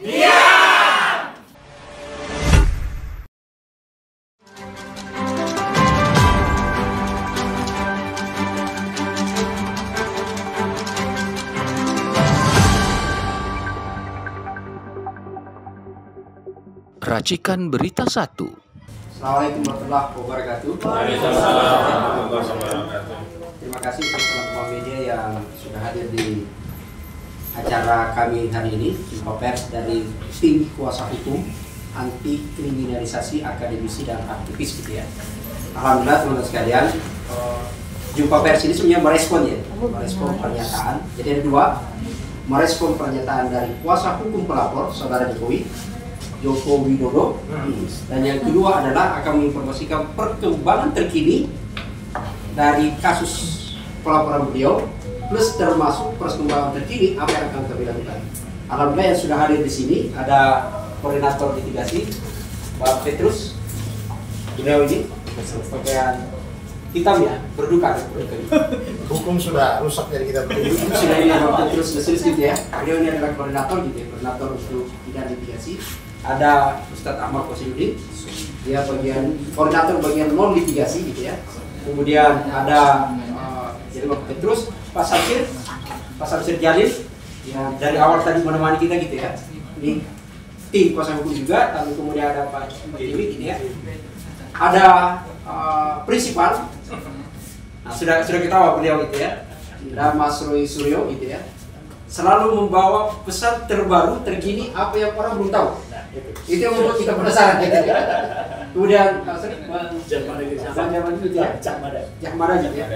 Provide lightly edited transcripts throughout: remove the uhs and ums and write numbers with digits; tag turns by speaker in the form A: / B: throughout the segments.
A: Iya!
B: Racikan Berita 1.
C: Assalamualaikum warahmatullahi wabarakatuh.
A: Waalaikumsalam warahmatullahi wabarakatuh.
C: Terima kasih untuk teman-teman media yang sudah hadir di acara kami hari ini, jumpa pers dari tim kuasa hukum anti kriminalisasi akademisi dan aktivis gitu ya. Alhamdulillah teman-teman sekalian, jumpa pers ini sebenarnya merespon pernyataan. Jadi ada dua, merespon pernyataan dari kuasa hukum pelapor saudara Jokowi Joko Widodo, dan yang kedua adalah akan menginformasikan perkembangan terkini dari kasus pelaporan beliau, plus termasuk perkembangan terkini apa yang akan kami lakukan. Alhamdulillah yang sudah hadir di sini ada koordinator litigasi Pak Petrus. Beliau ini pakaian hitam ya, berduka.
D: Hukum sudah rusak dari kita berdua.
C: Sudah ini Pak Petrus gitu ya. Beliau ini adalah koordinator gitu ya, koordinator untuk bidang litigasi. Ada Ustadz Ahmad Qasiduddin, dia koordinator bagian non litigasi gitu ya. Kemudian ada jadi Pak Petrus, Pak Samsir Jalil yang dari awal tadi menemani kita gitu ya. Ini tim kuasa hukum juga, lalu kemudian ada Pak Dewi gitu ya. Ada prinsipal, nah, sudah ketawa beliau gitu ya. Dan Mas Roy Suryo gitu ya. Selalu membawa pesan terbaru, terkini, apa yang orang belum tahu. Itu yang membuat kita penasaran. Kemudian Jahmada gitu ya.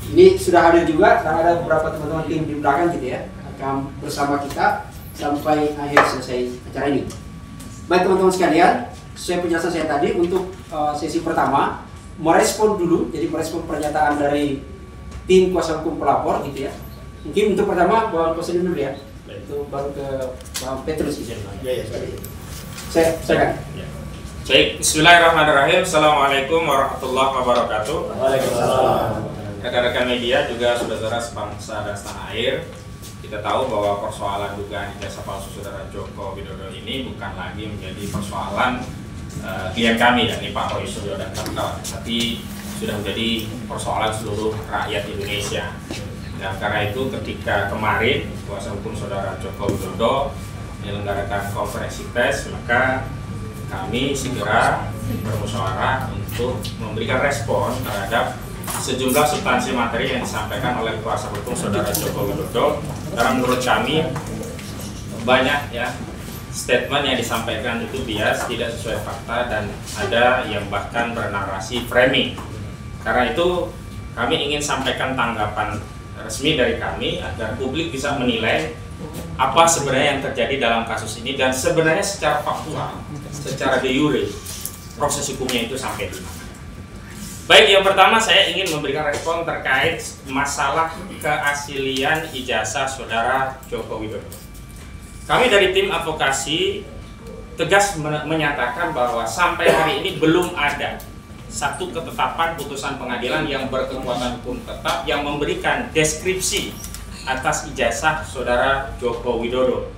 C: Ini sudah hadir juga, dan ada beberapa teman-teman tim di belakang gitu ya, akan bersama kita sampai akhir selesai acara ini. Baik teman-teman sekalian, sesuai penjelasan saya tadi untuk sesi pertama merespon dulu, jadi merespon pernyataan dari tim kuasa hukum pelapor gitu ya. Mungkin untuk pertama Bang Kosidin dulu ya, itu baru ke Bang Petrus gitu. Saya kan.
A: Baik, bismillahirrahmanirrahim. Assalamualaikum warahmatullahi wabarakatuh.
D: Waalaikumsalam.
A: Rekan-rekan media juga saudara sebangsa dan setanah air, kita tahu bahwa persoalan dugaan ijazah palsu saudara Joko Widodo ini bukan lagi menjadi persoalan klien kami yakni Pak Roy Suryo dan kawan-kawan, tapi sudah menjadi persoalan seluruh rakyat Indonesia. Dan karena itu ketika kemarin kuasa hukum saudara Joko Widodo menyelenggarakan konferensi pers, maka kami segera bermusyawarah untuk memberikan respon terhadap sejumlah substansi materi yang disampaikan oleh kuasa hukum saudara Joko Widodo. Karena menurut kami banyak ya statement yang disampaikan itu bias, tidak sesuai fakta, dan ada yang bahkan bernarasi framing. Karena itu kami ingin sampaikan tanggapan resmi dari kami agar publik bisa menilai apa sebenarnya yang terjadi dalam kasus ini, dan sebenarnya secara faktual, secara de jure proses hukumnya itu sampai di mana. Baik, yang pertama saya ingin memberikan respon terkait masalah keaslian ijazah saudara Joko Widodo. Kami dari tim advokasi tegas menyatakan bahwa sampai hari ini belum ada satu ketetapan putusan pengadilan yang berkekuatan hukum tetap yang memberikan deskripsi atas ijazah saudara Joko Widodo,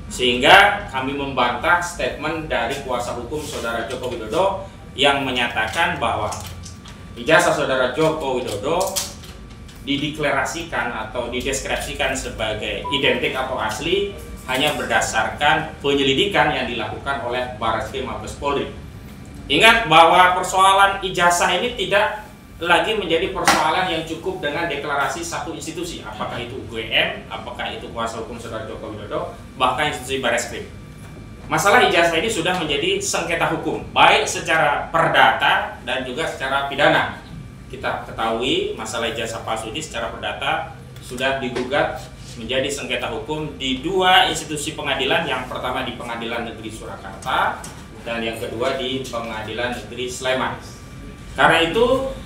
A: sehingga kami membantah statement dari kuasa hukum saudara Joko Widodo yang menyatakan bahwa ijazah saudara Joko Widodo dideklarasikan atau dideskripsikan sebagai identik atau asli hanya berdasarkan penyelidikan yang dilakukan oleh Barreskrim Mabes Polri. Ingat bahwa persoalan ijazah ini tidak lagi menjadi persoalan yang cukup dengan deklarasi satu institusi, apakah itu UGM, apakah itu kuasa hukum saudara Joko Widodo, bahkan institusi Barreskrim. Masalah ijazah ini sudah menjadi sengketa hukum, baik secara perdata dan juga secara pidana. Kita ketahui masalah ijazah palsu ini secara perdata sudah digugat menjadi sengketa hukum di dua institusi pengadilan, yang pertama di Pengadilan Negeri Surakarta dan yang kedua di Pengadilan Negeri Sleman. Karena itu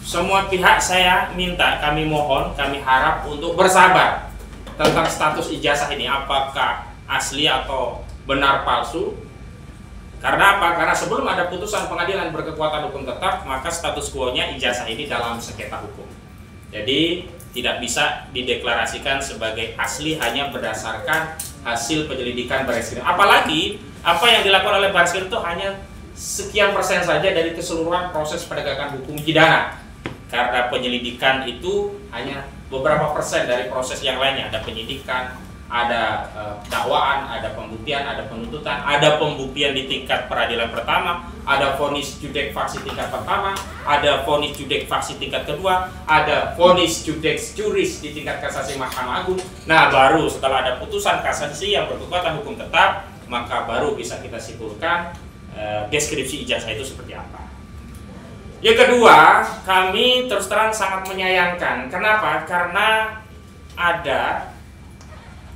A: semua pihak saya minta, kami mohon, kami harap untuk bersabar tentang status ijazah ini, apakah asli atau benar palsu. Karena apa? Karena sebelum ada putusan pengadilan berkekuatan hukum tetap, maka status quo-nya ijazah ini dalam sengketa hukum. Jadi tidak bisa dideklarasikan sebagai asli hanya berdasarkan hasil penyelidikan Bareskrim. Apalagi apa yang dilakukan oleh Bareskrim itu hanya sekian persen saja dari keseluruhan proses penegakan hukum pidana. Karena penyelidikan itu hanya beberapa persen dari proses yang lainnya. Ada penyidikan, ada dakwaan, ada pembuktian, ada penuntutan, ada pembuktian di tingkat peradilan pertama, ada vonis judek faksi tingkat pertama, ada vonis judek faksi tingkat kedua, ada vonis judek juris di tingkat kasasi Mahkamah Agung. Nah, baru setelah ada putusan kasasi yang berkekuatan hukum tetap, maka baru bisa kita simpulkan deskripsi ijazah itu seperti apa. Yang kedua, kami terus terang sangat menyayangkan. Kenapa? Karena ada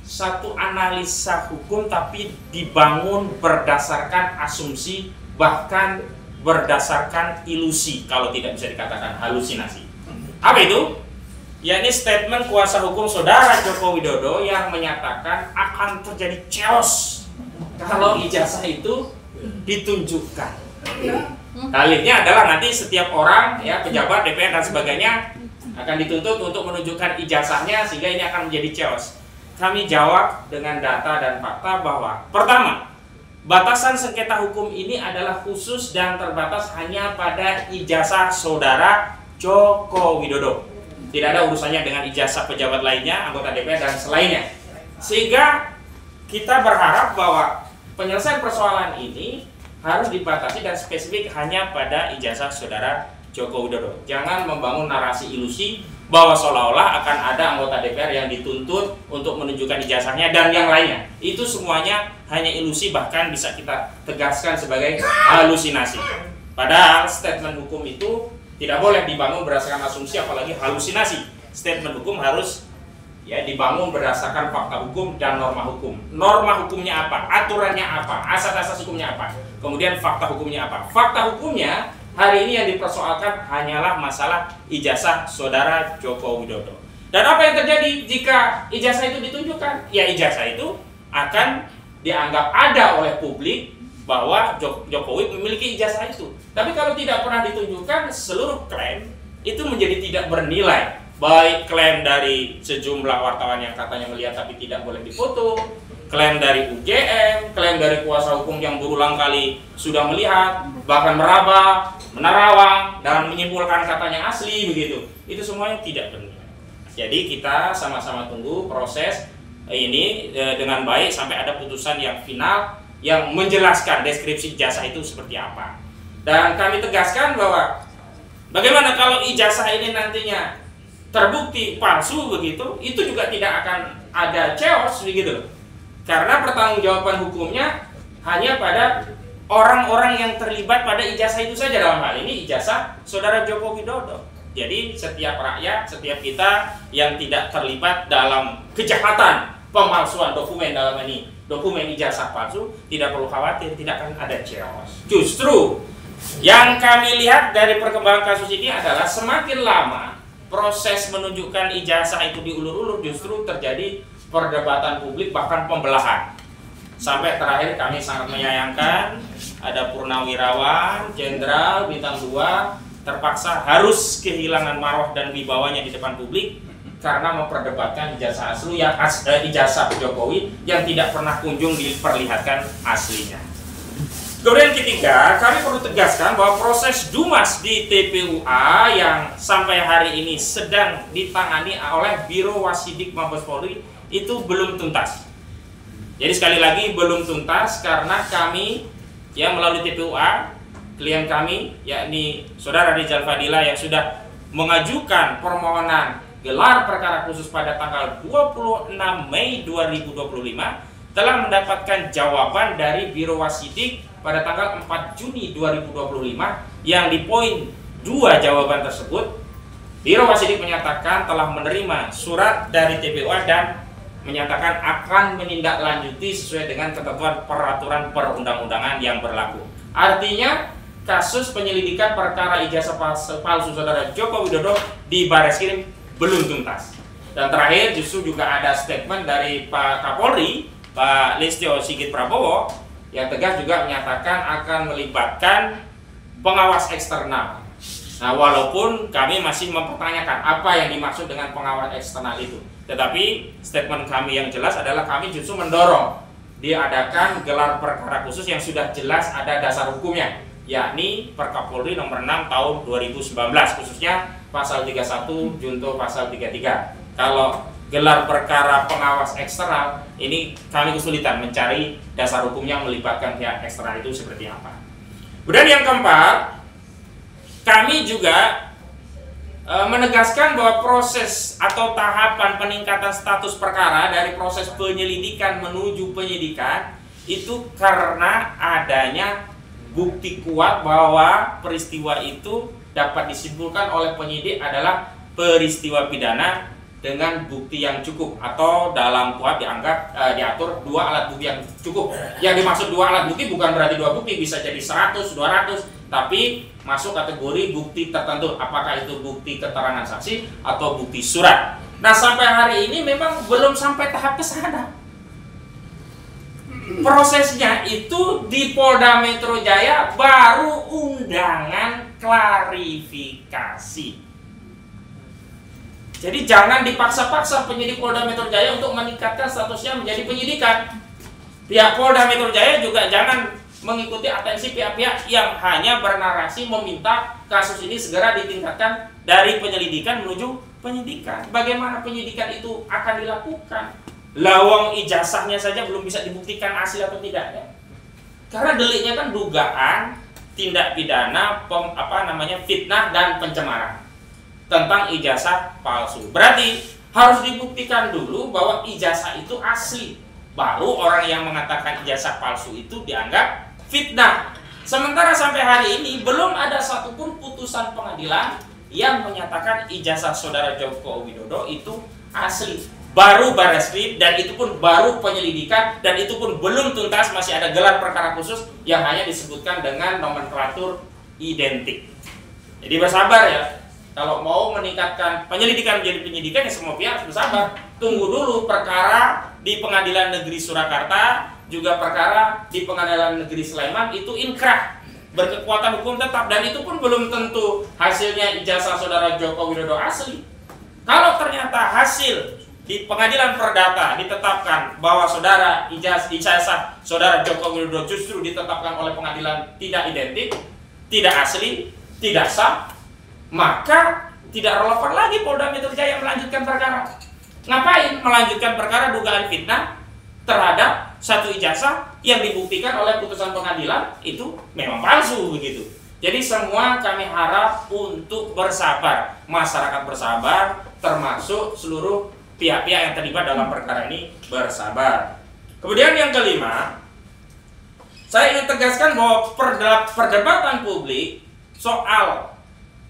A: satu analisa hukum tapi dibangun berdasarkan asumsi, bahkan berdasarkan ilusi, kalau tidak bisa dikatakan halusinasi. Apa itu? Yakni statement kuasa hukum saudara Joko Widodo yang menyatakan akan terjadi chaos kalau ijazah itu ditunjukkan. Dalilnya adalah nanti setiap orang, ya, pejabat, DPR dan sebagainya akan dituntut untuk menunjukkan ijazahnya sehingga ini akan menjadi chaos. Kami jawab dengan data dan fakta bahwa pertama, batasan sengketa hukum ini adalah khusus dan terbatas hanya pada ijazah saudara Joko Widodo. Tidak ada urusannya dengan ijazah pejabat lainnya, anggota DPR dan selainnya. Sehingga kita berharap bahwa penyelesaian persoalan ini harus dibatasi dan spesifik hanya pada ijazah saudara Joko Widodo. Jangan membangun narasi ilusi bahwa seolah-olah akan ada anggota DPR yang dituntut untuk menunjukkan ijazahnya dan yang lainnya. Itu semuanya hanya ilusi, bahkan bisa kita tegaskan sebagai halusinasi. Padahal statement hukum itu tidak boleh dibangun berdasarkan asumsi apalagi halusinasi. Statement hukum harus dibangun berdasarkan fakta hukum dan norma hukum. Norma hukumnya apa? Aturannya apa? Asas-asas hukumnya apa? Kemudian fakta hukumnya apa? Fakta hukumnya hari ini yang dipersoalkan hanyalah masalah ijazah saudara Joko Widodo. Dan apa yang terjadi jika ijazah itu ditunjukkan? Ya, ijazah itu akan dianggap ada oleh publik bahwa Jokowi memiliki ijazah itu. Tapi kalau tidak pernah ditunjukkan, seluruh klaim itu menjadi tidak bernilai. Baik klaim dari sejumlah wartawan yang katanya melihat tapi tidak boleh difoto, klaim dari UGM, klaim dari kuasa hukum yang berulang kali sudah melihat, bahkan meraba, menerawang, dan menyimpulkan katanya asli begitu. Itu semuanya tidak benar. Jadi kita sama-sama tunggu proses ini dengan baik sampai ada putusan yang final yang menjelaskan deskripsi ijazah itu seperti apa. Dan kami tegaskan bahwa bagaimana kalau ijazah ini nantinya terbukti palsu begitu, itu juga tidak akan ada chaos begitu. Karena pertanggungjawaban hukumnya hanya pada orang-orang yang terlibat pada ijazah itu saja, dalam hal ini ijazah saudara Joko Widodo. Jadi setiap rakyat, setiap kita yang tidak terlibat dalam kejahatan pemalsuan dokumen, dalam ini dokumen ijazah palsu, tidak perlu khawatir, tidak akan ada chaos. Justru yang kami lihat dari perkembangan kasus ini adalah semakin lama proses menunjukkan ijazah itu diulur-ulur, justru terjadi perdebatan publik, bahkan pembelahan. Sampai terakhir kami sangat menyayangkan ada purnawirawan, jenderal, bintang 2 terpaksa harus kehilangan marwah dan wibawanya di depan publik karena memperdebatkan ijazah asli yang ijazah Jokowi yang tidak pernah kunjung diperlihatkan aslinya. Kemudian ketiga, kami perlu tegaskan bahwa proses Dumas di TPUA yang sampai hari ini sedang ditangani oleh Biro Wasidik Mabes Polri itu belum tuntas. Jadi sekali lagi belum tuntas karena kami melalui TPUA, klien kami yakni Saudara Rizal Fadila yang sudah mengajukan permohonan gelar perkara khusus pada tanggal 26 Mei 2025 telah mendapatkan jawaban dari Biro Wasidik pada tanggal 4 Juni 2025 yang di poin 2 jawaban tersebut Biro Wasidik menyatakan telah menerima surat dari TPUA dan menyatakan akan menindaklanjuti sesuai dengan ketentuan peraturan perundang-undangan yang berlaku. Artinya kasus penyelidikan perkara ijazah palsu saudara Joko Widodo di Bareskrim belum tuntas. Dan terakhir justru juga ada statement dari Pak Kapolri, Pak Listio Sigit Prabowo, yang tegas juga menyatakan akan melibatkan pengawas eksternal. Nah, walaupun kami masih mempertanyakan apa yang dimaksud dengan pengawas eksternal itu. Tetapi statement kami yang jelas adalah kami justru mendorong diadakan gelar perkara khusus yang sudah jelas ada dasar hukumnya, yakni Perkapolri nomor 6 tahun 2019, khususnya pasal 31 junto pasal 33. Kalau gelar perkara pengawas eksternal, ini kami kesulitan mencari dasar hukumnya melibatkan pihak eksternal itu seperti apa. Kemudian yang keempat, kami juga menegaskan bahwa proses atau tahapan peningkatan status perkara dari proses penyelidikan menuju penyidikan itu karena adanya bukti kuat bahwa peristiwa itu dapat disimpulkan oleh penyidik adalah peristiwa pidana dengan bukti yang cukup, atau dalam KUHP diatur 2 alat bukti yang cukup. Yang dimaksud 2 alat bukti bukan berarti 2 bukti, bisa jadi 100, 200, tapi masuk kategori bukti tertentu, apakah itu bukti keterangan saksi atau bukti surat. Nah, sampai hari ini memang belum sampai tahap ke sana. Prosesnya itu di Polda Metro Jaya baru undangan klarifikasi. Jadi jangan dipaksa-paksa penyidik Polda Metro Jaya untuk meningkatkan statusnya menjadi penyidikan. Pihak Polda Metro Jaya juga jangan mengikuti atensi pihak-pihak yang hanya bernarasi meminta kasus ini segera ditingkatkan dari penyelidikan menuju penyidikan. Bagaimana penyidikan itu akan dilakukan? Lawang ijazahnya saja belum bisa dibuktikan asli atau tidaknya. Karena deliknya kan dugaan tindak pidana fitnah dan pencemaran tentang ijazah palsu. Berarti harus dibuktikan dulu bahwa ijazah itu asli, baru orang yang mengatakan ijazah palsu itu dianggap fitnah. Sementara sampai hari ini belum ada satupun putusan pengadilan yang menyatakan ijazah saudara Joko Widodo itu asli. Baru Barreskrim, dan itu pun baru penyelidikan, dan itu pun belum tuntas, masih ada gelar perkara khusus yang hanya disebutkan dengan nomenklatur identik. Jadi bersabar ya. Kalau mau meningkatkan penyelidikan menjadi penyidikan, ya semua pihak harus bersabar. Tunggu dulu perkara di Pengadilan Negeri Surakarta, juga perkara di Pengadilan Negeri Sleman itu inkrah, berkekuatan hukum tetap, dan itu pun belum tentu hasilnya ijazah saudara Joko Widodo asli. Kalau ternyata hasil di Pengadilan Perdata ditetapkan bahwa saudara ijazah saudara Joko Widodo justru ditetapkan oleh pengadilan tidak identik, tidak asli, tidak sah, maka tidak relevan lagi Polda Metro Jaya melanjutkan perkara. Ngapain melanjutkan perkara dugaan fitnah terhadap satu ijazah yang dibuktikan oleh putusan pengadilan itu memang palsu begitu. Jadi semua kami harap untuk bersabar, masyarakat bersabar, termasuk seluruh pihak-pihak yang terlibat dalam perkara ini bersabar. Kemudian yang kelima, saya ingin tegaskan bahwa perdebatan publik soal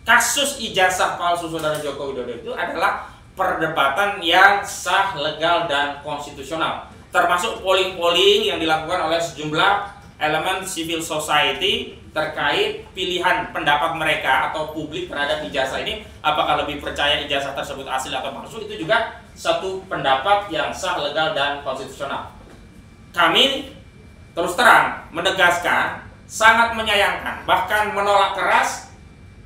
A: kasus ijazah palsu saudara Joko Widodo itu adalah perdebatan yang sah, legal, dan konstitusional. Termasuk polling-polling yang dilakukan oleh sejumlah elemen civil society terkait pilihan pendapat mereka atau publik terhadap ijazah ini, apakah lebih percaya ijazah tersebut asli atau palsu, itu juga satu pendapat yang sah, legal, dan konstitusional. Kami terus terang menegaskan, sangat menyayangkan, bahkan menolak keras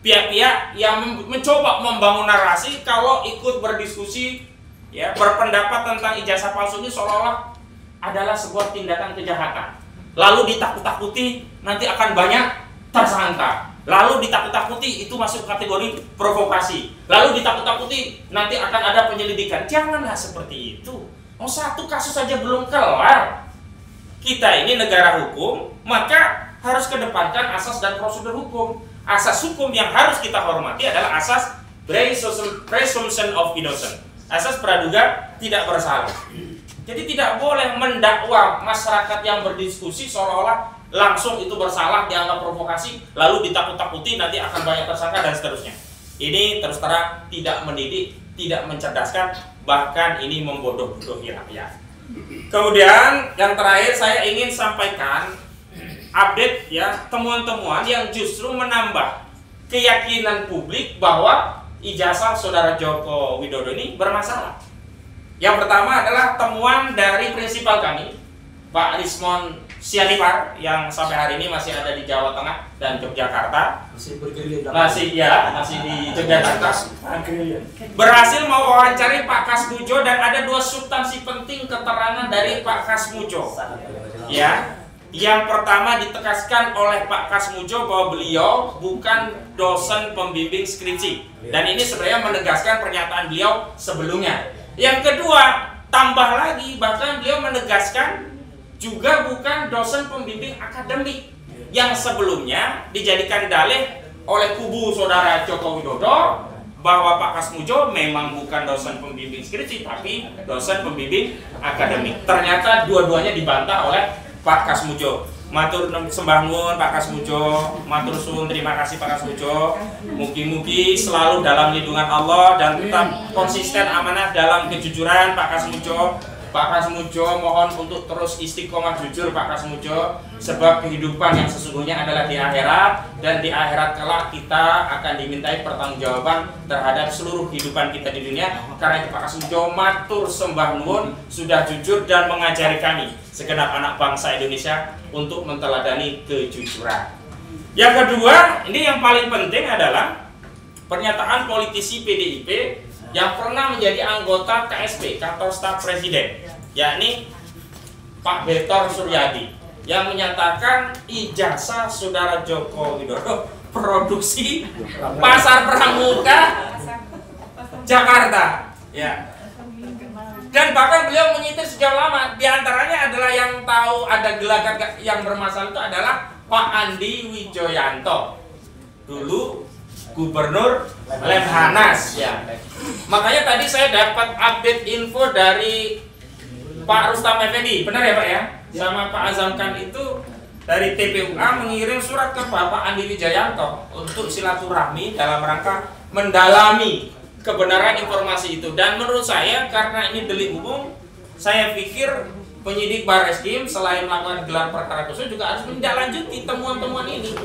A: pihak-pihak yang mencoba membangun narasi kalau ikut berdiskusi, ya, berpendapat tentang ijazah palsu ini seolah-olah adalah sebuah tindakan kejahatan. Lalu ditakut-takuti nanti akan banyak tersangka. Lalu ditakut-takuti itu masuk kategori provokasi. Lalu ditakut-takuti nanti akan ada penyelidikan. Janganlah seperti itu. Oh, satu kasus saja belum kelar. Kita ini negara hukum, maka harus kedepankan asas dan prosedur hukum. Asas hukum yang harus kita hormati adalah asas presumption of innocence. Asas praduga tidak bersalah. Jadi tidak boleh mendakwa masyarakat yang berdiskusi seolah-olah langsung itu bersalah, dianggap provokasi, lalu ditakut-takuti nanti akan banyak tersangka dan seterusnya. Ini terus terang tidak mendidik, tidak mencerdaskan, bahkan ini membodoh-bodohi rakyat. Kemudian yang terakhir saya ingin sampaikan update, ya, temuan-temuan yang justru menambah keyakinan publik bahwa ijazah saudara Joko Widodo ini bermasalah. Yang pertama adalah temuan dari prinsipal kami, Pak Rismon Sianipar yang sampai hari ini masih ada di Jawa Tengah dan Yogyakarta. Masih di Yogyakarta. Berhasil mewawancari Pak Kasmujo dan ada 2 substansi penting keterangan dari Pak Kasmujo. Ya. Yang pertama ditegaskan oleh Pak Kasmujo bahwa beliau bukan dosen pembimbing skripsi. Dan ini sebenarnya menegaskan pernyataan beliau sebelumnya. Yang kedua, tambah lagi bahkan beliau menegaskan juga bukan dosen pembimbing akademik yang sebelumnya dijadikan dalih oleh kubu saudara Joko Widodo bahwa Pak Kasmujo memang bukan dosen pembimbing skripsi tapi dosen pembimbing akademik. Ternyata dua-duanya dibantah oleh Pak Kasmujo. Matur sembah nuwun Pak Kasmujo, matur suwun, terima kasih Pak Kasmujo. Mugi-mugi selalu dalam lindungan Allah dan tetap konsisten amanah dalam kejujuran Pak Kasmujo. Pak Kasmujo mohon untuk terus istiqomah jujur Pak Kasmujo, sebab kehidupan yang sesungguhnya adalah di akhirat, dan di akhirat kelak kita akan dimintai pertanggungjawaban terhadap seluruh kehidupan kita di dunia. Karena itu Pak Kasmujo matur sembah nuwun sudah jujur dan mengajari kami segenap anak bangsa Indonesia untuk menteladani kejujuran. Yang kedua, ini yang paling penting adalah pernyataan politisi PDIP yang pernah menjadi anggota KSP, kantor staf presiden, yakni Pak Betor Suryadi, yang menyatakan ijazah saudara Joko Widodo produksi Pasar Pramuka Jakarta, ya. Dan bahkan beliau menyitir sejauh lama. Di antaranya adalah yang tahu ada gelagat yang bermasalah itu adalah Pak Andi Wijoyanto, dulu Gubernur Lemhanas, ya. Makanya tadi saya dapat update info dari Pak Rustam Effendi, benar ya Pak ya? Sama Pak Azamkan itu dari TPUA mengirim surat ke Bapak Andi Wijoyanto untuk silaturahmi dalam rangka mendalami kebenaran informasi itu. Dan menurut saya karena ini delik umum, saya pikir penyidik Barreskrim selain melakukan gelar perkara khusus juga harus menindaklanjuti temuan-temuan ini.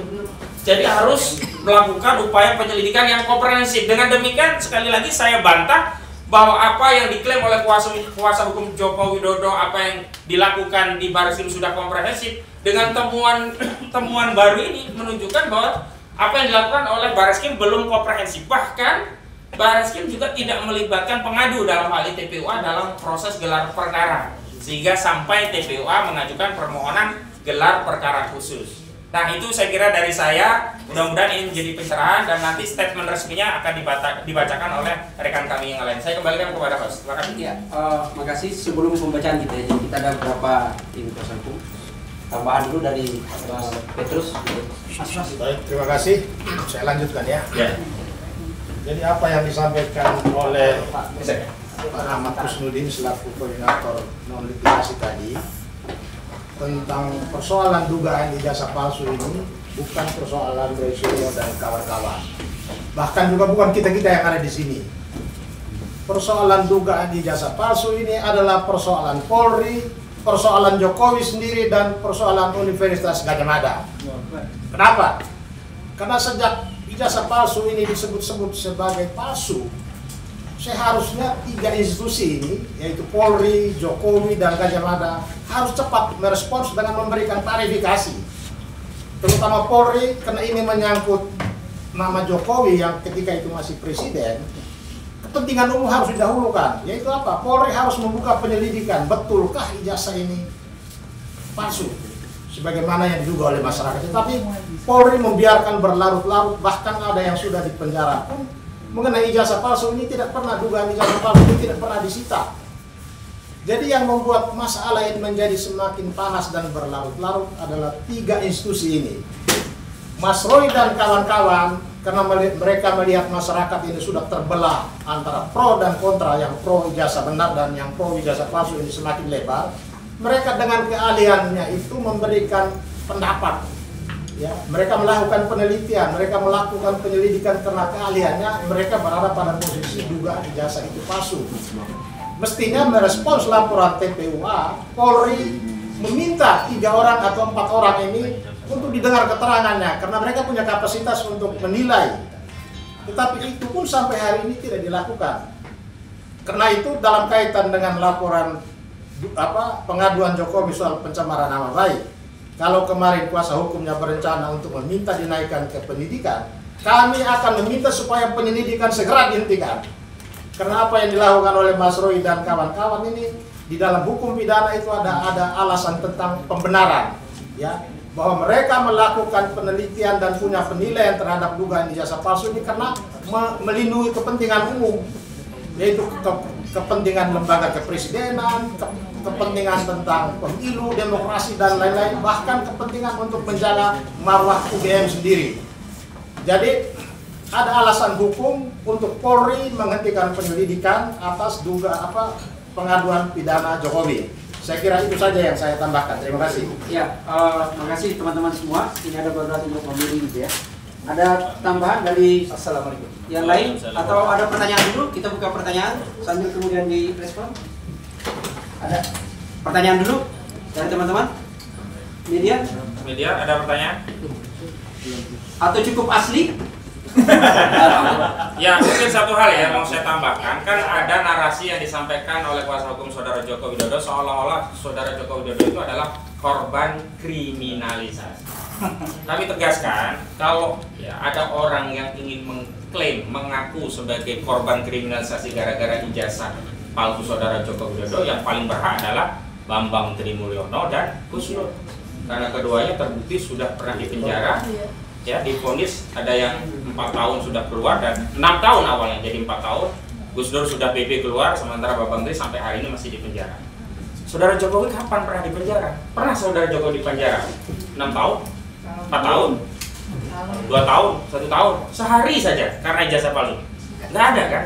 A: Jadi harus melakukan upaya penyelidikan yang komprehensif. Dengan demikian sekali lagi saya bantah bahwa apa yang diklaim oleh kuasa hukum Joko Widodo, apa yang dilakukan di Barreskrim sudah komprehensif. Dengan temuan baru ini menunjukkan bahwa apa yang dilakukan oleh Barreskrim belum komprehensif. Bahkan Barreskrim juga tidak melibatkan pengadu dalam hal ini TPUA dalam proses gelar perkara, sehingga sampai TPUA mengajukan permohonan gelar perkara khusus. Nah itu saya kira dari saya, mudah-mudahan ini menjadi pencerahan dan nanti statement resminya akan dibacakan oleh rekan kami yang lain. Saya kembalikan kepada host. Terima kasih.
C: Ya, makasih. Sebelum pembacaan kita, kita ada beberapa info tambahan dulu dari Petrus.
D: Baik, terima kasih. Saya lanjutkan ya. Jadi apa yang disampaikan oleh Pak Ahmad Kusnudin selaku koordinator non litigasi tadi tentang persoalan dugaan ijazah palsu ini bukan persoalan dari Suryo dan kawan-kawan. Bahkan juga bukan kita-kita yang ada di sini. Persoalan dugaan ijazah palsu ini adalah persoalan Polri, persoalan Jokowi sendiri, dan persoalan Universitas Gadjah Mada. Kenapa? Karena sejak ijazah palsu ini disebut-sebut sebagai palsu, seharusnya 3 institusi ini, yaitu Polri, Jokowi, dan Gadjah Mada, harus cepat merespons dengan memberikan klarifikasi. Terutama Polri, karena ini menyangkut nama Jokowi yang ketika itu masih presiden, kepentingan umum harus didahulukan. Yaitu apa? Polri harus membuka penyelidikan, betulkah ijazah ini palsu? Sebagaimana yang diduga oleh masyarakat. Tetapi Polri membiarkan berlarut-larut, bahkan ada yang sudah dipenjara pun mengenai ijazah palsu ini. Tidak pernah dugaan ijazah palsu ini tidak pernah disita. Jadi yang membuat masalah ini menjadi semakin panas dan berlarut-larut adalah 3 institusi ini. Mas Roy dan kawan-kawan, karena mereka melihat masyarakat ini sudah terbelah antara pro dan kontra, yang pro ijazah benar dan yang pro ijazah palsu ini semakin lebar. Mereka dengan keahliannya itu memberikan pendapat. Ya, mereka melakukan penelitian, mereka melakukan penyelidikan karena keahliannya, mereka berada pada posisi dugaan ijazah itu palsu. Mestinya merespons laporan TPUA, Polri meminta 3 orang atau 4 orang ini untuk didengar keterangannya, karena mereka punya kapasitas untuk menilai. Tetapi itu pun sampai hari ini tidak dilakukan. Karena itu dalam kaitan dengan laporan pengaduan Jokowi soal pencemaran nama baik. Kalau kemarin kuasa hukumnya berencana untuk meminta dinaikkan ke penyidikan, kami akan meminta supaya penyelidikan segera dihentikan. Karena apa yang dilakukan oleh Mas Roy dan kawan-kawan ini di dalam hukum pidana itu ada alasan tentang pembenaran, ya, bahwa mereka melakukan penelitian dan punya penilaian terhadap dugaan ijazah palsu ini karena melindungi kepentingan umum, yaitu kepentingan lembaga kepresidenan, kepentingan tentang pemilu, demokrasi dan lain-lain, bahkan kepentingan untuk menjaga marwah UGM sendiri. Jadi ada alasan hukum untuk Polri menghentikan penyelidikan atas pengaduan pidana Jokowi. Saya kira itu saja yang saya tambahkan. Terima kasih.
C: Ya, terima kasih teman-teman semua. Ini ada beberapa untuk pemilih gitu ya. Ada tambahan dari
D: Assalamualaikum.
C: yang lain atau ada pertanyaan dulu? Kita buka pertanyaan sambil kemudian direspon. Ada pertanyaan dulu dari teman-teman? Media?
A: Media ada pertanyaan?
C: Atau cukup asli?
A: Ya, mungkin satu hal ya mau saya tambahkan, kan ada narasi yang disampaikan oleh kuasa hukum Saudara Joko Widodo seolah-olah Saudara Joko Widodo itu adalah korban kriminalisasi. Kami tegaskan, kalau ya, ada orang yang ingin mengklaim, mengaku sebagai korban kriminalisasi gara-gara ijazah palsu Saudara Joko Widodo, yang paling berhak adalah Bambang Trimulyono dan Gus Dur. Karena keduanya terbukti sudah pernah dipenjara. Ya, divonis ada yang 4 tahun sudah keluar dan 6 tahun awalnya jadi 4 tahun. Gus Dur sudah PP keluar, sementara Bambang Tri sampai hari ini masih di penjara. Saudara Jokowi kapan pernah di penjara? Pernah Saudara Jokowi di penjara? 6 tahun? 4 tahun? 2 tahun? 1 tahun? Sehari saja karena ijazah palsu. Nggak ada kan?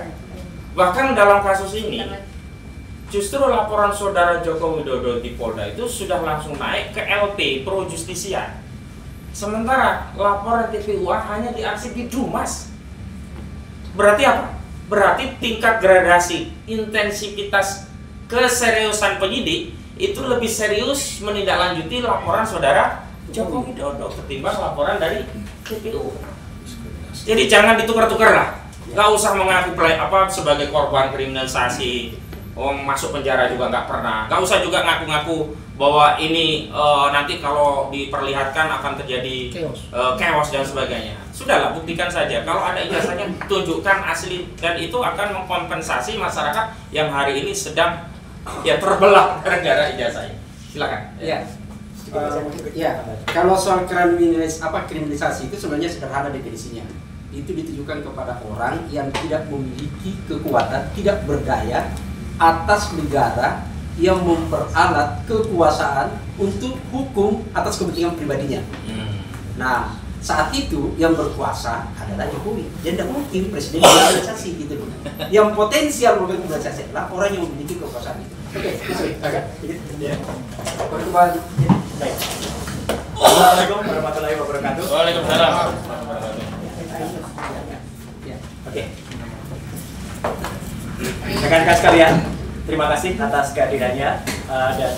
A: Bahkan dalam kasus ini justru laporan Saudara Joko Widodo di Polda itu sudah langsung naik ke LP Pro Justisia. Sementara laporan TPUA hanya diarsip di Dumas. Berarti apa? Berarti tingkat gradasi, intensitas keseriusan penyidik itu lebih serius menindaklanjuti laporan Saudara Joko Widodo ketimbang laporan dari TPU. Jadi jangan ditukar-tukar lah. Nggak usah mengaku sebagai korban kriminalisasi. Masuk penjara juga nggak pernah. Nggak usah juga ngaku-ngaku bahwa ini nanti kalau diperlihatkan akan terjadi chaos dan sebagainya. Sudahlah, buktikan saja. Kalau ada ijazahnya, tunjukkan asli, dan itu akan mengkompensasi masyarakat yang hari ini sedang ya terbelah gara-gara ijazahnya. Silakan.
C: Ya. Ya, kalau soal kriminalisasi itu sebenarnya sederhana definisinya. Itu ditujukan kepada orang yang tidak memiliki kekuatan, tidak berdaya atas negara yang memperalat kekuasaan untuk hukum atas kepentingan pribadinya. Nah, saat itu yang berkuasa adalah Jokowi. Dan tidak mungkin presiden kriminalisasi gitu loh. Yang potensial melakukan kriminalisasi adalah orang yang memiliki kekuasaan itu. Oke,
E: baik. Assalamualaikum warahmatullahi wabarakatuh.
A: Waalaikumsalam.
E: Oke. Rekan-rekan sekalian, terima kasih atas kehadirannya, dan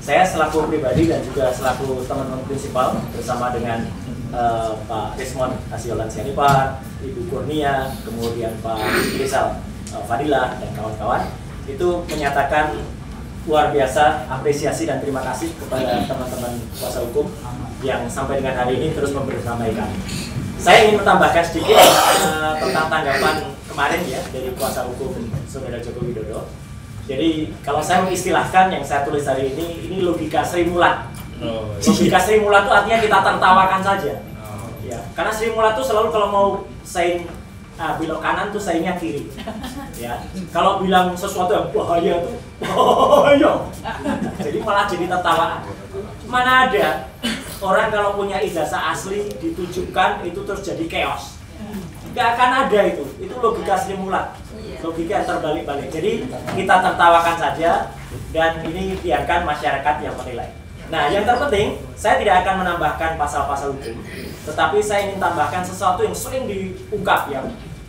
E: saya selaku pribadi dan juga selaku teman-teman prinsipal bersama dengan Pak Rismon Asiolan Sianipar, Ibu Kurnia, kemudian Pak Rizal Fadilah dan kawan-kawan itu menyatakan luar biasa apresiasi dan terima kasih kepada teman-teman kuasa hukum yang sampai dengan hari ini terus membersamai kami. Saya ingin menambahkan sedikit tentang tanggapan kemarin ya dari kuasa hukum Saudara Joko Widodo. Jadi kalau saya mengistilahkan yang saya tulis hari ini logika Sri Mulat. Logika Sri Mulat itu artinya kita tertawakan saja. Ya, karena Sri Mulat itu selalu kalau mau saying belok kanan tuh sayangnya kiri. Ya, kalau bilang sesuatu yang bahaya tuh bahaya. Jadi malah jadi tertawaan. Mana ada orang kalau punya ijazah asli ditunjukkan itu terus jadi chaos. Gak akan ada itu logika Sri Mulat, logika yang terbalik-balik. Jadi kita tertawakan saja dan ini biarkan masyarakat yang menilai. Nah, yang terpenting saya tidak akan menambahkan pasal-pasal hukum, tetapi saya ingin tambahkan sesuatu yang sering diungkap ya,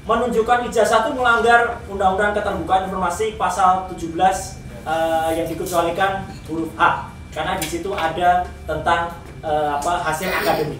E: menunjukkan ijazah itu melanggar Undang-Undang Keterbukaan Informasi pasal 17 yang dikecualikan huruf H, karena di situ ada tentang hasil akademik.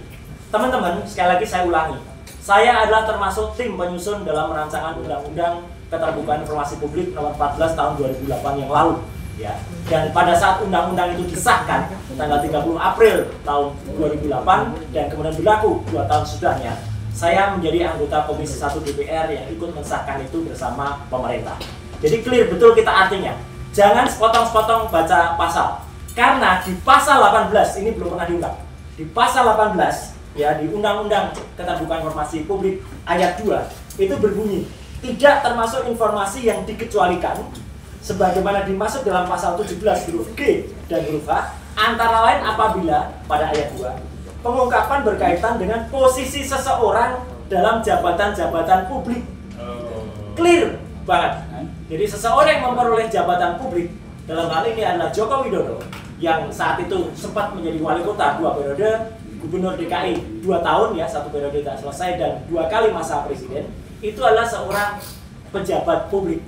E: Teman-teman, sekali lagi saya ulangi. Saya adalah termasuk tim penyusun dalam rancangan Undang-Undang Keterbukaan Informasi Publik nomor 14 tahun 2008 yang lalu. ya. Dan pada saat undang-undang itu disahkan tanggal 30 April tahun 2008 dan kemudian berlaku 2 tahun sudahnya, saya menjadi anggota Komisi 1 DPR yang ikut mensahkan itu bersama pemerintah. Jadi clear betul kita artinya. Jangan sepotong-sepotong baca pasal. Karena di pasal 18 ini belum pernah diungkap. Di pasal 18 ya di Undang-Undang Keterbukaan Informasi Publik ayat 2 itu berbunyi tidak termasuk informasi yang dikecualikan sebagaimana dimaksud dalam pasal 17 huruf G dan huruf H, antara lain apabila pada ayat 2 pengungkapan berkaitan dengan posisi seseorang dalam jabatan-jabatan publik. Clear banget. Jadi seseorang yang memperoleh jabatan publik dalam hal ini adalah Joko Widodo yang saat itu sempat menjadi wali kota 2 periode, gubernur DKI 2 tahun ya, 1 periode tidak selesai dan 2 kali masa presiden, itu adalah seorang pejabat publik.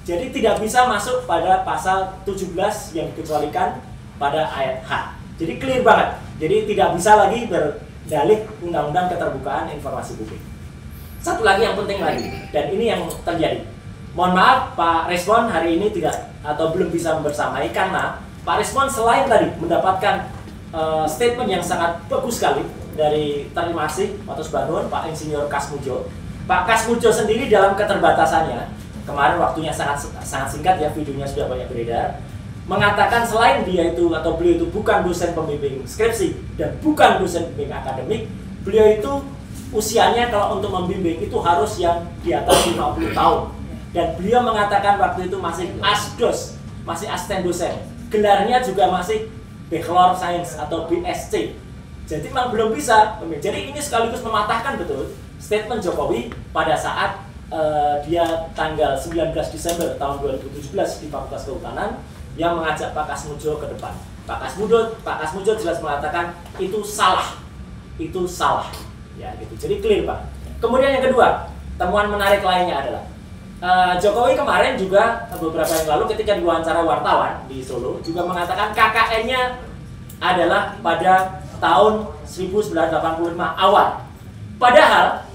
E: Jadi tidak bisa masuk pada pasal 17 yang dikecualikan pada ayat H. Jadi clear banget. Jadi tidak bisa lagi berdalih Undang-Undang Keterbukaan Informasi Publik. Satu lagi yang penting lagi, dan ini yang terjadi. Mohon maaf Pak Resmond hari ini tidak atau belum bisa bersamai karena Pak Resmond selain tadi mendapatkan statement yang sangat bagus sekali dari terima kasih Matus Banun, Pak Insinyur Kasmujo. Pak Kasmujo sendiri dalam keterbatasannya, kemarin waktunya sangat singkat ya, videonya sudah banyak beredar, mengatakan selain dia itu atau beliau itu bukan dosen pembimbing skripsi dan bukan dosen pembimbing akademik, beliau itu usianya kalau untuk membimbing itu harus yang di atas 50 tahun. Dan beliau mengatakan waktu itu masih asdos, masih asisten dosen. Gelarnya juga masih Bachelor Science atau BSc. Jadi memang belum bisa. Jadi ini sekaligus mematahkan betul statement Jokowi pada saat dia tanggal 19 Desember tahun 2017 di Fakultas Kehutanan yang mengajak Pak Kasmujo ke depan. Pak Kasmujo jelas mengatakan itu salah. Itu salah. Ya gitu. Jadi clear Pak. Kemudian yang kedua, temuan menarik lainnya adalah Jokowi kemarin juga beberapa yang lalu ketika diwawancara wartawan di Solo juga mengatakan KKN-nya adalah pada tahun 1985 awal. Padahal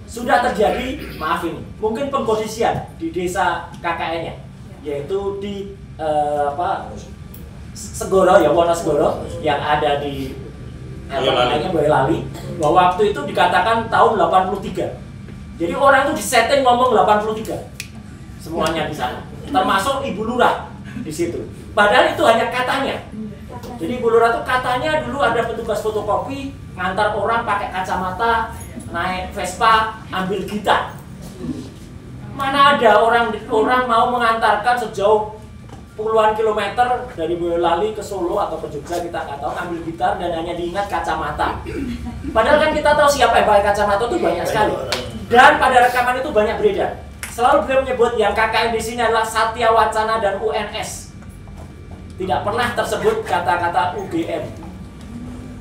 E: sudah terjadi, maaf ini, mungkin pengkondisian di desa KKN-nya, yaitu di Segoro ya, Wonosegoro yang ada di Boyolali, bahwa waktu itu dikatakan tahun 83. Jadi orang itu disetting ngomong 83 semuanya di sana, termasuk Ibu Lurah di situ. Padahal itu hanya katanya. Jadi Ibu Lurah itu katanya dulu ada petugas fotokopi ngantar orang pakai kacamata, naik Vespa, ambil gitar. Mana ada orang mau mengantarkan sejauh puluhan kilometer dari Boyolali ke Solo atau ke Jogja, kita nggak tahu, ambil gitar dan hanya diingat kacamata. Padahal kan kita tahu siapa yang pakai kacamata itu banyak sekali. Dan pada rekaman itu banyak beredar. Selalu beliau menyebut yang KKN di sini adalah Satya Wacana dan UNS. Tidak pernah tersebut kata-kata UGM.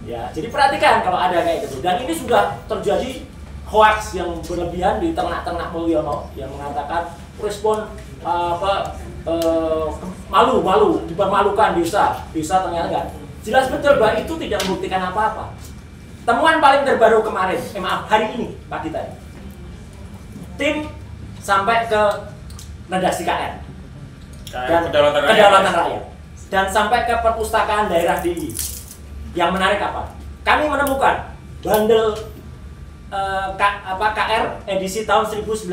E: Ya, jadi perhatikan kalau ada kayak gitu. Dan ini sudah terjadi hoax yang berlebihan di ternak-ternak Mulyono yang mengatakan respon malu, dipermalukan desa ternyata enggak. Jelas betul bahwa itu tidak membuktikan apa-apa. Temuan paling terbaru kemarin, hari ini pagi tadi. Tim sampai ke redaksi KN dan Kedaulatan Rakyat dan sampai ke perpustakaan daerah DI. Yang menarik apa? Kami menemukan bandel KR edisi tahun 1980.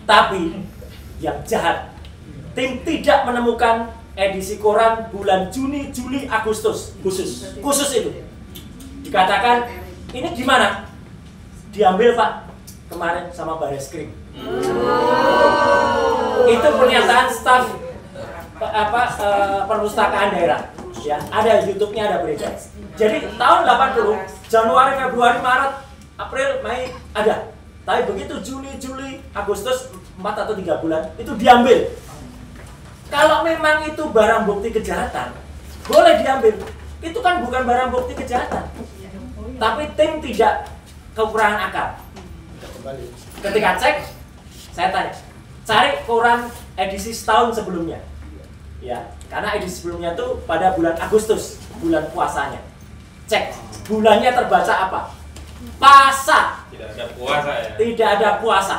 E: Tapi yang jahat, tim tidak menemukan edisi koran bulan Juni, Juli, Agustus khusus itu. Dikatakan ini gimana? Diambil Pak kemarin sama Bareskrim. Itu pernyataan staf perpustakaan daerah. Ya, ada YouTube-nya, ada beredar. Jadi tahun 80, Januari, Februari, Maret, April, Mei ada. Tapi begitu Juni, Juli, Agustus 4 atau 3 bulan itu diambil. Kalau memang itu barang bukti kejahatan, boleh diambil. Itu kan bukan barang bukti kejahatan. Tapi tim tidak kekurangan akal. Ketika cek, saya tanya, cari koran edisi setahun sebelumnya, ya, karena edisi sebelumnya itu pada bulan Agustus, bulan puasanya. Cek, bulannya terbaca apa? Pasa.
A: Tidak ada puasa ya?
E: Tidak ada puasa,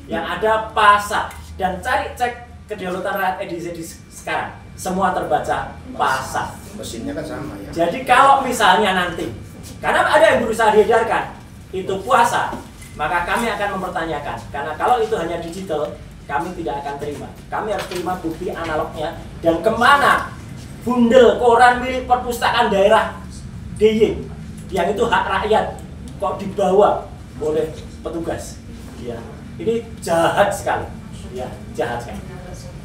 E: yang ada pasa. Dan cek kedaulatan rakyat edisi sekarang semua terbaca pasar.
D: Mesinnya kan sama ya.
E: Jadi kalau misalnya nanti, karena ada yang berusaha diedarkan itu puasa, maka kami akan mempertanyakan. Karena kalau itu hanya digital, kami tidak akan terima. Kami harus terima bukti analognya dan kemana bundel koran milik perpustakaan daerah DIY yang itu hak rakyat kok dibawa oleh petugas. Ya, ini jahat sekali. Ya, jahat sekali.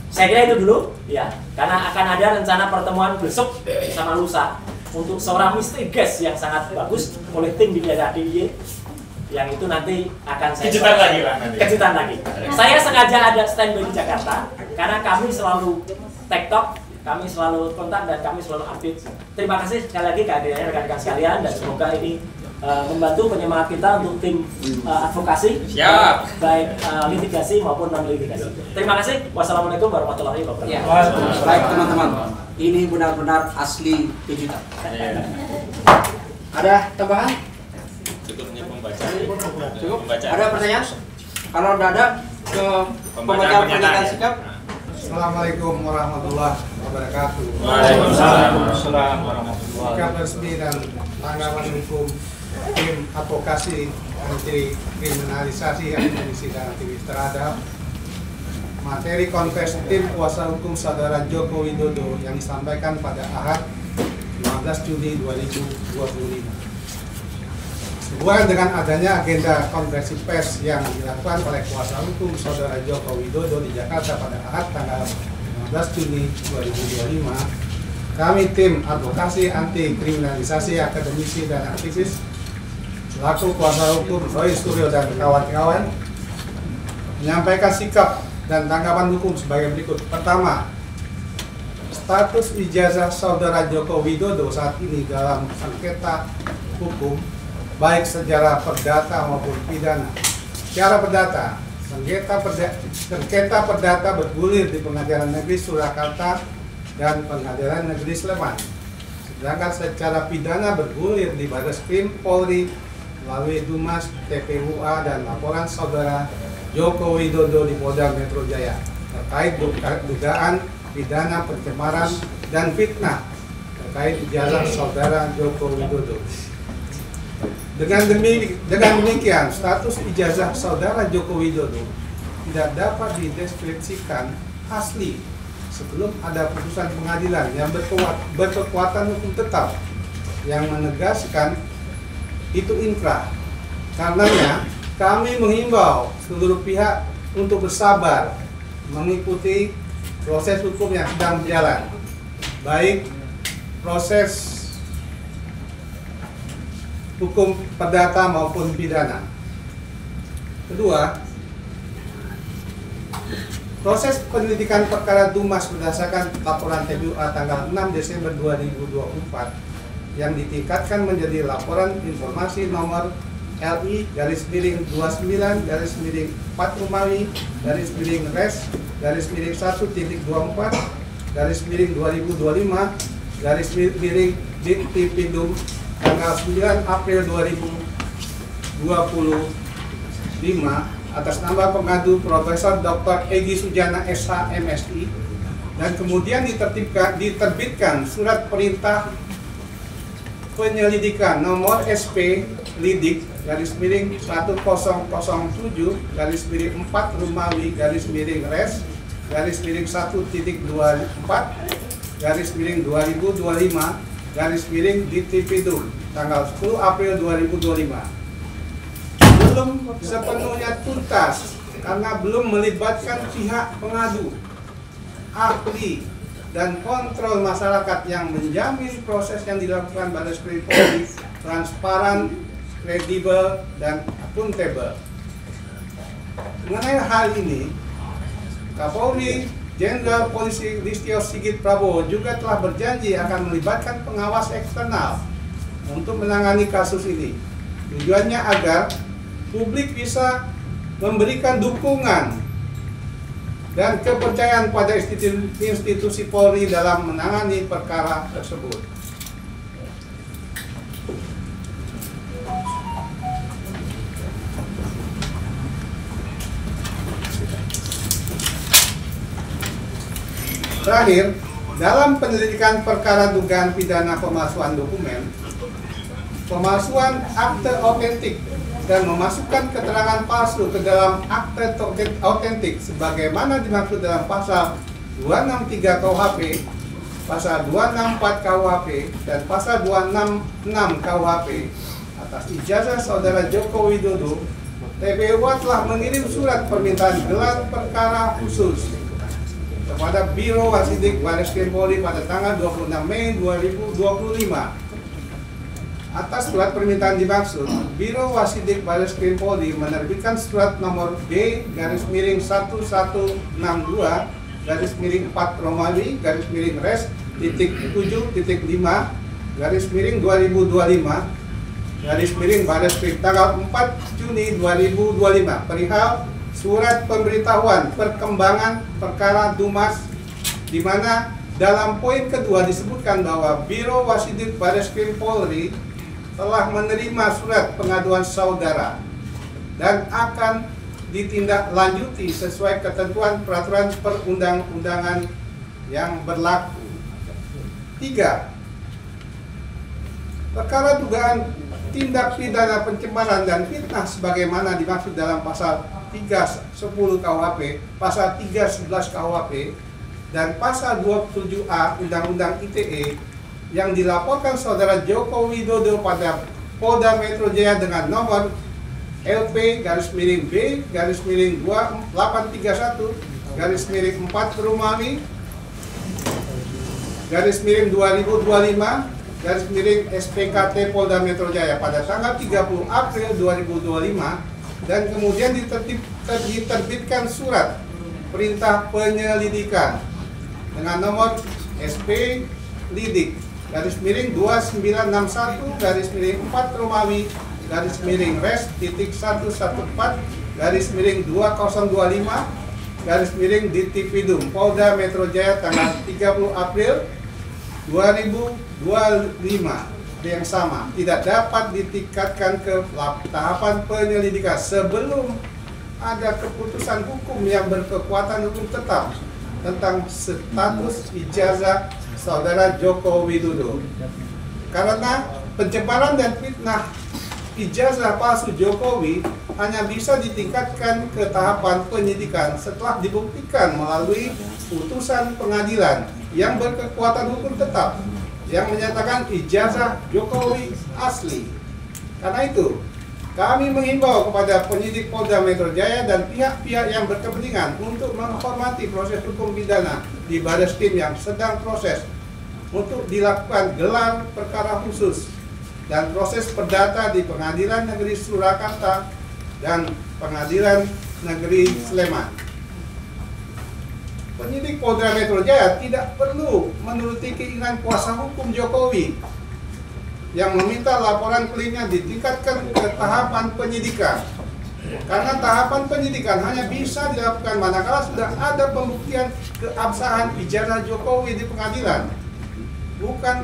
E: Saya kira itu dulu, ya, karena akan ada rencana pertemuan besok sama lusa untuk seorang misteri guest yang sangat bagus oleh tim di daerah DIY, yang itu nanti akan saya
A: kejutan lagi Pak.
E: Kejutan lagi. Saya sengaja ada standby di Jakarta karena kami selalu TikTok, kami selalu kontak dan kami selalu update. Terima kasih sekali lagi kehadirannya rekan-rekan sekalian dan semoga ini membantu penyemangat kita untuk tim advokasi.
A: Siap.
E: Baik litigasi maupun non litigasi. Terima kasih. Wassalamualaikum warahmatullahi wabarakatuh.
C: Ya. Baik teman-teman, ini benar-benar asli kejutan. Ada tambahan?
A: Cukupnya pembaca.
C: Cukup?
A: Pembaca.
C: Ada pertanyaan? Kalau tidak ada, ke pembacaan pernyataan sikap.
D: Assalamualaikum warahmatullahi wabarakatuh.
A: Waalaikumsalam warahmatullahi
D: Sikap resmi dan tanggapan hukum tim advokasi anti kriminalisasi aktivis dan aktivis terhadap materi konversi tim kuasa hukum saudara Joko Widodo yang disampaikan pada Ahad 15 Juni 2025. Sesuai dengan adanya agenda konversi pers yang dilakukan oleh kuasa hukum saudara Joko Widodo di Jakarta pada Ahad tanggal 15 Juni 2025, kami tim advokasi anti kriminalisasi akademisi dan aktivis selaku kuasa hukum Roy Suryo dan kawan-kawan menyampaikan sikap dan tanggapan hukum sebagai berikut. Pertama, status ijazah saudara Joko Widodo saat ini dalam sengketa hukum baik secara perdata maupun pidana. Secara perdata, sengketa perdata bergulir di Pengadilan Negeri Surakarta dan Pengadilan Negeri Sleman. Sedangkan secara pidana bergulir di Barreskrim Polri melalui Dumas, TPUA dan laporan saudara Joko Widodo di Polda Metro Jaya terkait dugaan pidana pencemaran dan fitnah terkait ijazah saudara Joko Widodo. Dengan demikian, status ijazah saudara Joko Widodo tidak dapat dideskripsikan asli sebelum ada putusan pengadilan yang berkekuatan hukum tetap yang menegaskan itu inkrah. Karenanya, kami menghimbau seluruh pihak untuk bersabar mengikuti proses hukum yang sedang berjalan, baik proses hukum perdata maupun pidana. Kedua, proses penyelidikan perkara Dumas berdasarkan laporan TPUA tanggal 6 Desember 2024 yang ditingkatkan menjadi laporan informasi nomor LI-res-2/2025/4-2025/DITPIDUM tanggal 9 April 2025 atas nama pengadu Profesor Dr. Egy Sujana SH MSI, dan kemudian diterbitkan surat perintah penyelidikan nomor SP Lidik _1007 _4 Rumawi _res _1.24 _2025 tanggal 10 April 2025 belum sepenuhnya tuntas karena belum melibatkan pihak pengadu, ahli, dan kontrol masyarakat yang menjamin proses yang dilakukan Barreskrim Polri transparan, kredibel, dan akuntabel. Mengenai hal ini, Kapolri Jenderal Polisi Listio Sigit Prabowo juga telah berjanji akan melibatkan pengawas eksternal untuk menangani kasus ini. Tujuannya agar publik bisa memberikan dukungan dan kepercayaan pada institusi Polri dalam menangani perkara tersebut.
F: Terakhir, dalam penyelidikan perkara dugaan pidana pemalsuan dokumen, pemalsuan akte otentik dan memasukkan keterangan palsu ke dalam akte otentik sebagaimana dimaksud dalam pasal 263 KUHP, pasal 264 KUHP, dan pasal 266 KUHP atas ijazah saudara Joko Widodo, TPU telah mengirim surat permintaan gelar perkara khusus kepada Biro Wasidik Bareskrim Polri pada tanggal 26 Mei 2025. Atas surat permintaan dimaksud, Biro Wasidik Bareskrim Polri menerbitkan surat nomor B/1162/4 Romawi /Res titik 7.5 /2025 Bareskrim tanggal 4 Juni 2025 perihal surat pemberitahuan perkembangan perkara Dumas, di mana dalam poin kedua disebutkan bahwa Biro Wasidik Bareskrim Polri telah menerima surat pengaduan saudara dan akan ditindaklanjuti sesuai ketentuan peraturan perundang-undangan yang berlaku. 3. Perkara dugaan tindak pidana pencemaran dan fitnah sebagaimana dimaksud dalam pasal 310 KUHP, pasal 311 KUHP, dan pasal 27A Undang-Undang ITE yang dilaporkan saudara Joko Widodo pada Polda Metro Jaya dengan nomor LP/B/2831/4 Romawi /2025 SPKT Polda Metro Jaya pada tanggal 30 April 2025, dan kemudian diterbitkan surat perintah penyelidikan dengan nomor SP Lidik /2961/4 Romawi /Res titik 114/2025 Ditipidum Polda Metro Jaya tanggal 30 April 2025 yang sama tidak dapat ditingkatkan ke tahapan penyelidikan sebelum ada keputusan hukum yang berkekuatan hukum tetap tentang status ijazah saudara Joko Widodo. Karena pencemaran dan fitnah ijazah palsu Jokowi hanya bisa ditingkatkan ke tahapan penyidikan setelah dibuktikan melalui putusan pengadilan yang berkekuatan hukum tetap yang menyatakan ijazah Jokowi asli. Karena itu, kami menghimbau kepada penyidik Polda Metro Jaya dan pihak-pihak yang berkepentingan untuk menghormati proses hukum pidana di Bareskrim yang sedang proses untuk dilakukan gelar perkara khusus dan proses perdata di Pengadilan Negeri Surakarta dan Pengadilan Negeri Sleman. Penyidik Polda Metro Jaya tidak perlu menuruti keinginan kuasa hukum Jokowi yang meminta laporan kliennya ditingkatkan ke tahapan penyidikan. Karena tahapan penyidikan hanya bisa dilakukan manakala sudah ada pembuktian keabsahan ijazah Jokowi di pengadilan, bukan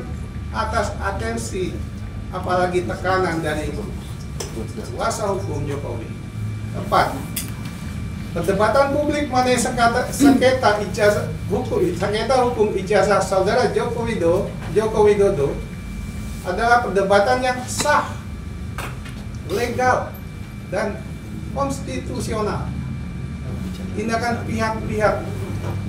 F: atas atensi apalagi tekanan dari kuasa hukum Jokowi. 4. Perdebatan publik mengenai sengketa hukum ijazah saudara Joko Widodo adalah perdebatan yang sah, legal, dan konstitusional. Tindakan pihak-pihak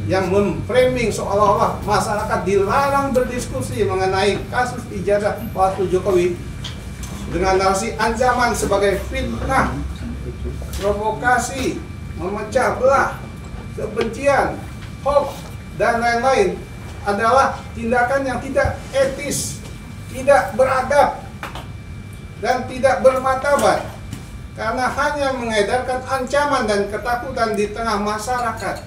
F: yang memframing seolah-olah masyarakat dilarang berdiskusi mengenai kasus ijazah palsu Jokowi dengan narasi ancaman sebagai fitnah, provokasi, memecah belah, kebencian, hoax, dan lain-lain adalah tindakan yang tidak etis, tidak beradab, dan tidak bermartabat karena hanya mengedarkan ancaman dan ketakutan di tengah masyarakat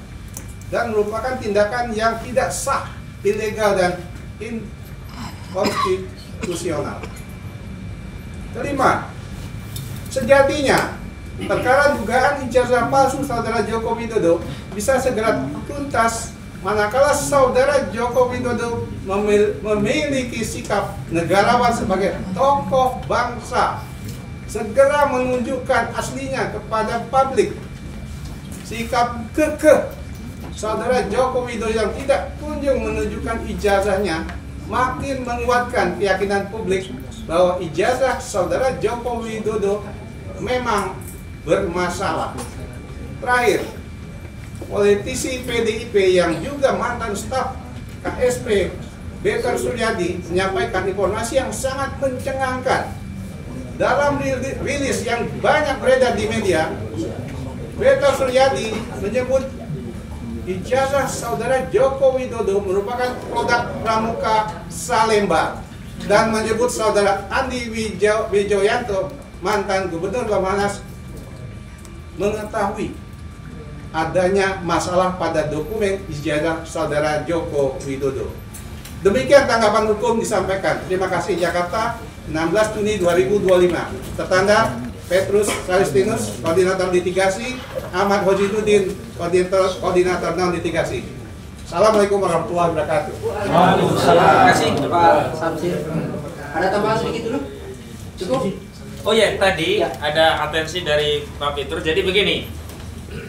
F: dan merupakan tindakan yang tidak sah, ilegal, dan inkonstitusional. 5. Sejatinya perkara dugaan ijazah palsu saudara Joko Widodo bisa segera tuntas manakala saudara Joko Widodo memiliki sikap negarawan sebagai tokoh bangsa, segera menunjukkan aslinya kepada publik, sikap kekeh Saudara Joko Widodo yang tidak kunjung menunjukkan ijazahnya makin menguatkan keyakinan publik bahwa ijazah Saudara Joko Widodo memang bermasalah. Terakhir, politisi PDIP yang juga mantan staf KSP Beker Suryadi menyampaikan informasi yang sangat mencengangkan. Dalam rilis yang banyak beredar di media, Beker Suryadi menyebut ijazah Saudara Joko Widodo merupakan produk Pramuka Salemba dan menyebut Saudara Andi Wijoyanto, mantan Gubernur Lemhanas, mengetahui adanya masalah pada dokumen ijazah Saudara Joko Widodo. Demikian tanggapan hukum disampaikan. Terima kasih. Jakarta, 16 Juni 2025. Tertanda Petrus Salistinus, Koordinator Litigasi, Ahmad Hojinuddin, Koordinator Non Litigasi. Assalamualaikum warahmatullahi wabarakatuh.
C: Waalaikumsalam. Terima kasih Pak Samsir. Ada tambahan sedikit dulu? Cukup?
A: Oh ya, tadi ada atensi dari Pak Petrus. Jadi begini,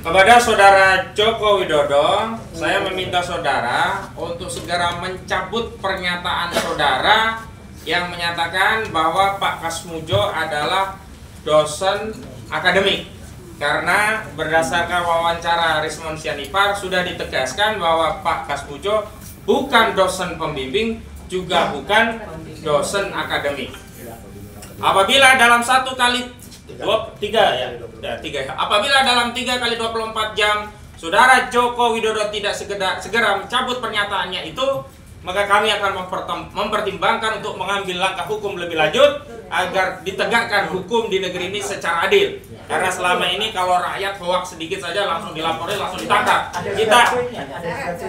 A: kepada Saudara Joko Widodo, saya meminta saudara untuk segera mencabut pernyataan saudara yang menyatakan bahwa Pak Kasmujo adalah dosen akademik. Karena berdasarkan wawancara Rismon Sianipar sudah ditegaskan bahwa Pak Kasmujo bukan dosen pembimbing, juga bukan dosen akademik. Apabila dalam 1 kali 3 ya, apabila dalam 3 kali 24 jam Saudara Joko Widodo tidak segera mencabut pernyataannya itu, maka kami akan mempertimbangkan untuk mengambil langkah hukum lebih lanjut agar ditegakkan hukum di negeri ini secara adil. Karena selama ini kalau rakyat hoax sedikit saja langsung dilaporin, langsung ditangkap. Kita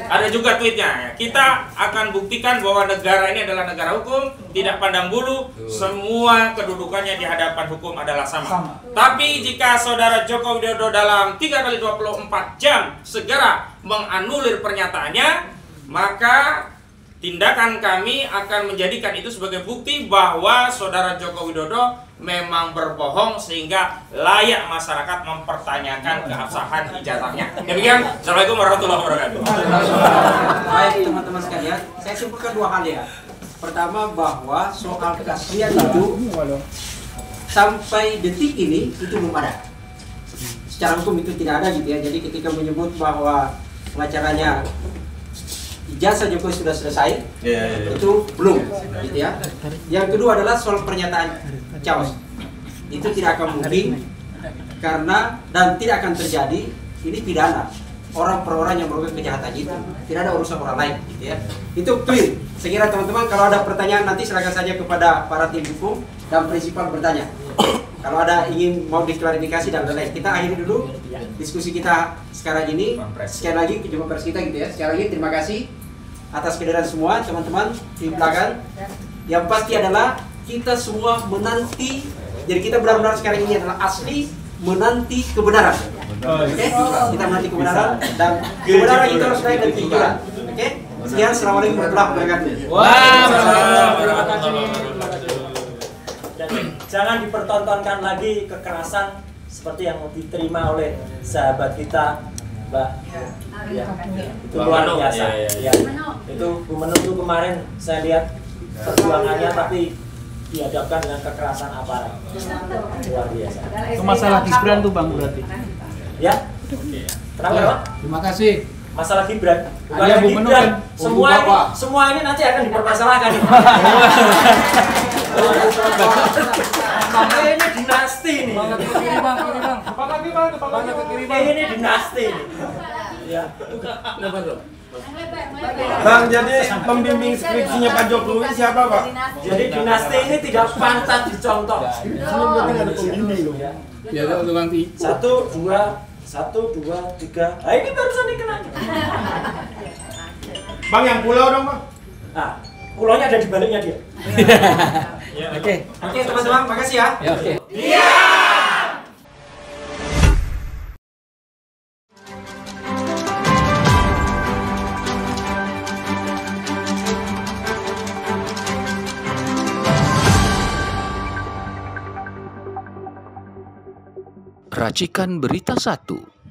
A: ada juga tweetnya. Kita akan buktikan bahwa negara ini adalah negara hukum, tidak pandang bulu, semua kedudukannya di hadapan hukum adalah sama. Tapi jika Saudara Joko Widodo dalam 3 kali 24 jam segera menganulir pernyataannya, maka tindakan kami akan menjadikan itu sebagai bukti bahwa Saudara Joko Widodo memang berbohong sehingga layak masyarakat mempertanyakan keabsahan ijazahnya. Demikian, Assalamualaikum warahmatullahi wabarakatuh.
C: Baik teman-teman sekalian, saya simpulkan 2 hal ya. Pertama, bahwa soal keaslian itu sampai detik ini itu belum ada. Secara hukum itu tidak ada gitu ya. Jadi ketika menyebut bahwa pengacaranya ijazah Jokowi sudah selesai, itu belum, gitu ya. Yang kedua adalah soal pernyataan Chaos. Itu tidak akan mungkin karena dan tidak akan terjadi. Ini pidana orang per orang yang melakukan kejahatan itu, tidak ada urusan orang lain, gitu ya. Itu clear. Sekira teman-teman kalau ada pertanyaan nanti silakan saja kepada para tim hukum dan prinsipal bertanya. Kalau ada ingin mau diklarifikasi dan lain-lain, kita akhiri dulu diskusi kita sekarang ini. Sekali lagi jumpa pers kita gitu ya. Sekali lagi terima kasih atas kehadiran semua teman-teman di belakang. Yang pasti adalah kita semua menanti, jadi kita benar-benar sekarang ini adalah asli menanti kebenaran. Oke? Kita menanti kebenaran dan kebenaran itu harus naik dari pikiran. Oke? Sekian, assalamualaikum warahmatullahi wabarakatuh.
E: Jangan dipertontonkan lagi kekerasan seperti yang diterima oleh sahabat kita, Mbak. Ya, itu luar biasa. Ya. Itu Bu Menu itu kemarin saya lihat perjuangannya, tapi dihadapkan dengan kekerasan aparat. Luar biasa.
G: Itu masalah Gibran tuh Bang berarti.
E: Ya. Kenapa, Pak?
G: Terima kasih.
E: Masalah Gibran. Bukan
G: Ada Bu Menu
E: Gibran.
G: kan
E: Semua ini nanti akan dipermasalahkan. Ini dinasti nih. Ini dinasti. Ya.
H: Bang, jadi pembimbing skripsinya Pak Jokowi siapa, Pak?
E: Jadi dinasti ini tidak pantas dicontoh.
G: Ya, tukang tipu.
E: 1, 2, 3. Nah, ini barusan dikenal.
H: Bang, yang pulau dong, Bang.
E: Nah, pulaunya ada di baliknya dia.
G: Oke.
C: Oke teman-teman, makasih ya.
G: Ya, oke.
B: Racikan Berita 1.